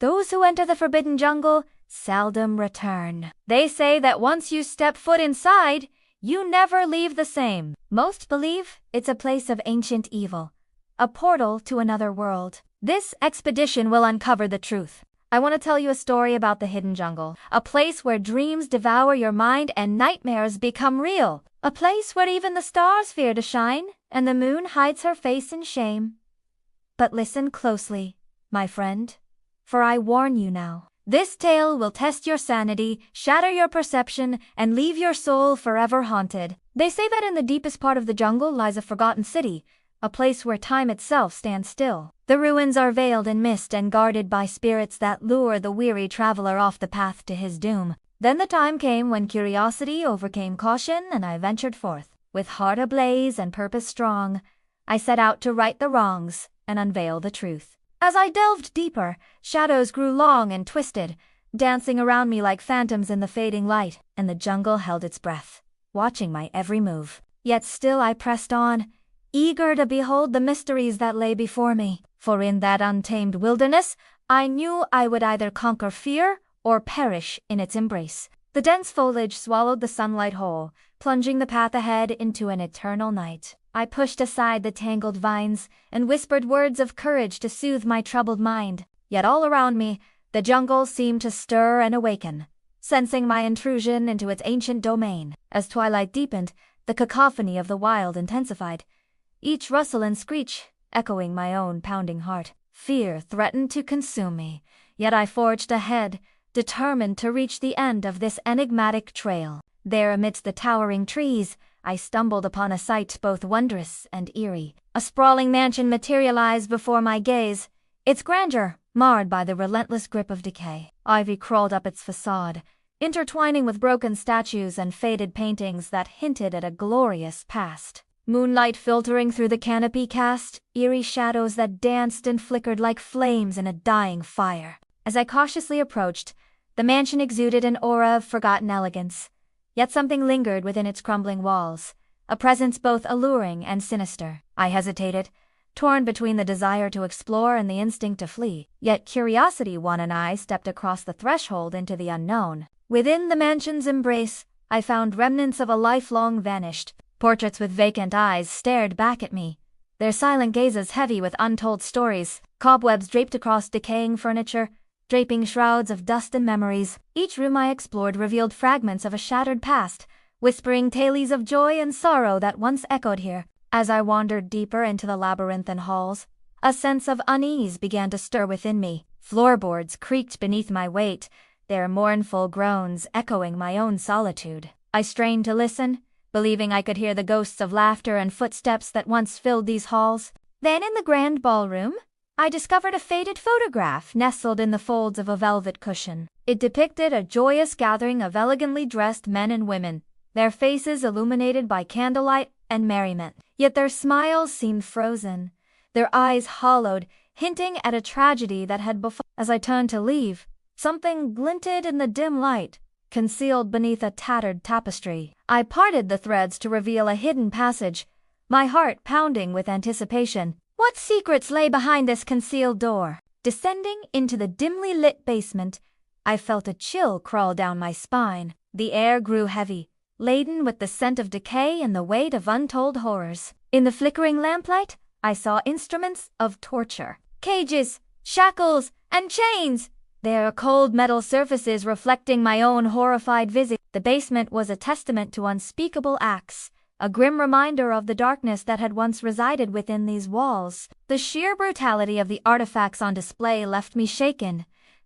Those who enter the forbidden jungle seldom return. They say that once you step foot inside, you never leave the same. Most believe it's a place of ancient evil, a portal to another world. This expedition will uncover the truth. I want to tell you a story about the hidden jungle, a place where dreams devour your mind and nightmares become real, a place where even the stars fear to shine and the moon hides her face in shame. But listen closely, my friend, for I warn you now. This tale will test your sanity, shatter your perception, and leave your soul forever haunted. They say that in the deepest part of the jungle lies a forgotten city, a place where time itself stands still. The ruins are veiled in mist and guarded by spirits that lure the weary traveler off the path to his doom. Then the time came when curiosity overcame caution, and I ventured forth. With heart ablaze and purpose strong, I set out to right the wrongs and unveil the truth. As I delved deeper, shadows grew long and twisted, dancing around me like phantoms in the fading light, and the jungle held its breath, watching my every move. Yet still I pressed on, eager to behold the mysteries that lay before me. For in that untamed wilderness, I knew I would either conquer fear or perish in its embrace. The dense foliage swallowed the sunlight whole, plunging the path ahead into an eternal night. I pushed aside the tangled vines and whispered words of courage to soothe my troubled mind. Yet all around me, the jungle seemed to stir and awaken, sensing my intrusion into its ancient domain. As twilight deepened, the cacophony of the wild intensified, each rustle and screech echoing my own pounding heart. Fear threatened to consume me, yet I forged ahead, determined to reach the end of this enigmatic trail. There, amidst the towering trees, I stumbled upon a sight both wondrous and eerie. A sprawling mansion materialized before my gaze, its grandeur marred by the relentless grip of decay. Ivy crawled up its facade, intertwining with broken statues and faded paintings that hinted at a glorious past. Moonlight filtering through the canopy cast eerie shadows that danced and flickered like flames in a dying fire. As I cautiously approached, the mansion exuded an aura of forgotten elegance, yet something lingered within its crumbling walls, a presence both alluring and sinister. I hesitated, torn between the desire to explore and the instinct to flee. Yet curiosity won, and I stepped across the threshold into the unknown. Within the mansion's embrace, I found remnants of a life long vanished. Portraits with vacant eyes stared back at me, their silent gazes heavy with untold stories. Cobwebs draped across decaying furniture, draping shrouds of dust and memories. Each room I explored revealed fragments of a shattered past, whispering tales of joy and sorrow that once echoed here. As I wandered deeper into the labyrinthine halls, a sense of unease began to stir within me. Floorboards creaked beneath my weight, their mournful groans echoing my own solitude. I strained to listen, believing I could hear the ghosts of laughter and footsteps that once filled these halls. Then in the grand ballroom, I discovered a faded photograph nestled in the folds of a velvet cushion. It depicted a joyous gathering of elegantly dressed men and women, their faces illuminated by candlelight and merriment. Yet their smiles seemed frozen, their eyes hollowed, hinting at a tragedy that had befallen. As I turned to leave, something glinted in the dim light, concealed beneath a tattered tapestry. I parted the threads to reveal a hidden passage, my heart pounding with anticipation. What secrets lay behind this concealed door? Descending into the dimly lit basement, I felt a chill crawl down my spine. The air grew heavy, laden with the scent of decay and the weight of untold horrors. In the flickering lamplight, I saw instruments of torture. Cages, shackles, and chains, their cold metal surfaces reflecting my own horrified visage. The basement was a testament to unspeakable acts, a grim reminder of the darkness that had once resided within these walls. The sheer brutality of the artifacts on display left me shaken,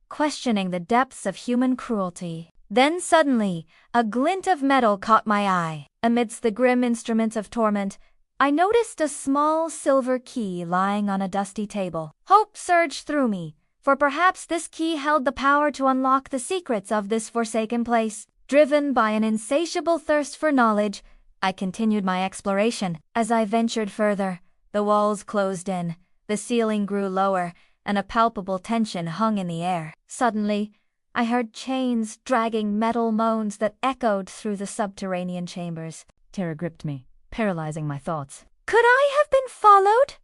questioning the depths of human cruelty. Then suddenly, a glint of metal caught my eye. Amidst the grim instruments of torment, I noticed a small silver key lying on a dusty table. Hope surged through me, for perhaps this key held the power to unlock the secrets of this forsaken place. Driven by an insatiable thirst for knowledge, I continued my exploration. As I ventured further, the walls closed in, the ceiling grew lower, and a palpable tension hung in the air. Suddenly, I heard chains dragging metal moans that echoed through the subterranean chambers. Terror gripped me, paralyzing my thoughts. Could I have been followed?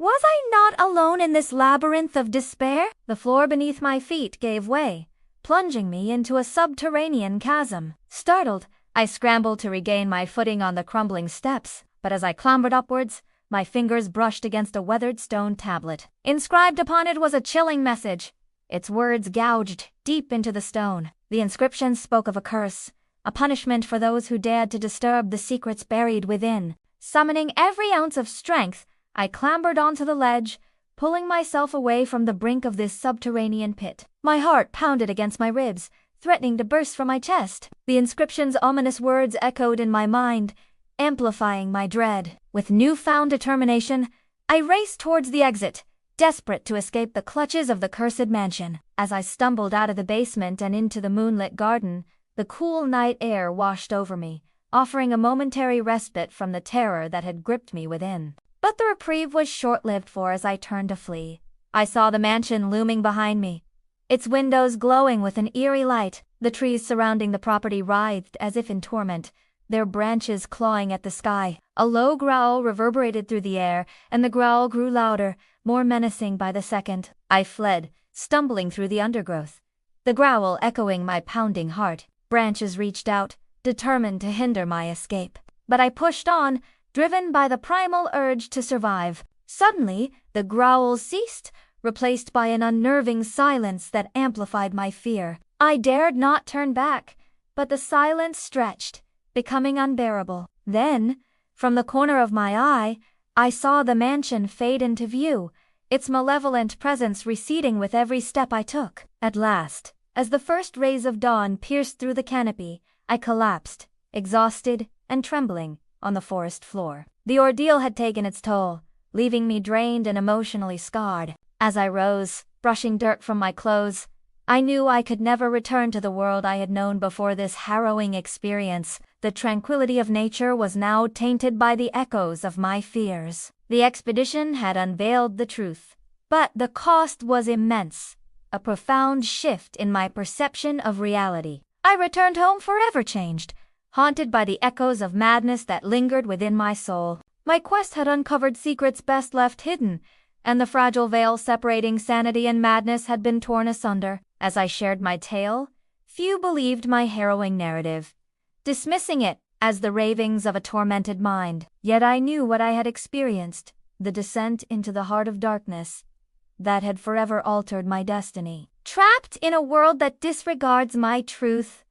Was I not alone in this labyrinth of despair? The floor beneath my feet gave way, plunging me into a subterranean chasm. Startled, I scrambled to regain my footing on the crumbling steps, but as I clambered upwards, my fingers brushed against a weathered stone tablet. Inscribed upon it was a chilling message, its words gouged deep into the stone. The inscription spoke of a curse, a punishment for those who dared to disturb the secrets buried within. Summoning every ounce of strength, I clambered onto the ledge, pulling myself away from the brink of this subterranean pit. My heart pounded against my ribs, threatening to burst from my chest. The inscription's ominous words echoed in my mind, amplifying my dread. With newfound determination, I raced towards the exit, desperate to escape the clutches of the cursed mansion. As I stumbled out of the basement and into the moonlit garden, the cool night air washed over me, offering a momentary respite from the terror that had gripped me within. But the reprieve was short-lived, for as I turned to flee, I saw the mansion looming behind me, its windows glowing with an eerie light. The trees surrounding the property writhed as if in torment, their branches clawing at the sky. A low growl reverberated through the air, and the growl grew louder, more menacing by the second. I fled, stumbling through the undergrowth, the growl echoing my pounding heart. Branches reached out, determined to hinder my escape. But I pushed on, driven by the primal urge to survive. Suddenly, the growl ceased, replaced by an unnerving silence that amplified my fear. I dared not turn back, but the silence stretched, becoming unbearable. Then, from the corner of my eye, I saw the mansion fade into view, its malevolent presence receding with every step I took. At last, as the first rays of dawn pierced through the canopy, I collapsed, exhausted and trembling, on the forest floor. The ordeal had taken its toll, leaving me drained and emotionally scarred. As I rose, brushing dirt from my clothes, I knew I could never return to the world I had known before this harrowing experience. The tranquility of nature was now tainted by the echoes of my fears. The expedition had unveiled the truth, but the cost was immense, a profound shift in my perception of reality. I returned home forever changed, haunted by the echoes of madness that lingered within my soul. My quest had uncovered secrets best left hidden, and the fragile veil separating sanity and madness had been torn asunder. As I shared my tale, few believed my harrowing narrative, dismissing it as the ravings of a tormented mind. Yet I knew what I had experienced, the descent into the heart of darkness that had forever altered my destiny. Trapped in a world that disregards my truth,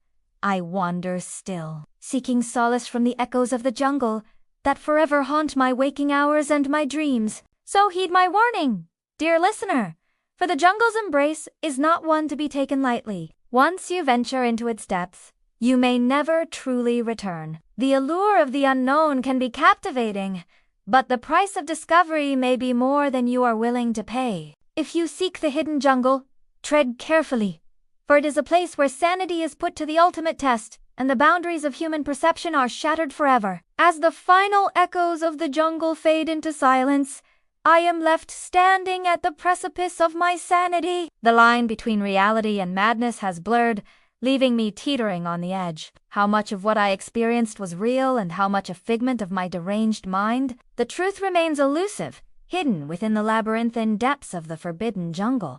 I wander still, seeking solace from the echoes of the jungle that forever haunt my waking hours and my dreams. So heed my warning, dear listener, for the jungle's embrace is not one to be taken lightly. Once you venture into its depths, you may never truly return. The allure of the unknown can be captivating, but the price of discovery may be more than you are willing to pay. If you seek the hidden jungle, tread carefully, for it is a place where sanity is put to the ultimate test, and the boundaries of human perception are shattered forever. As the final echoes of the jungle fade into silence, I am left standing at the precipice of my sanity. The line between reality and madness has blurred, leaving me teetering on the edge. How much of what I experienced was real and how much a figment of my deranged mind? The truth remains elusive, hidden within the labyrinthine depths of the forbidden jungle.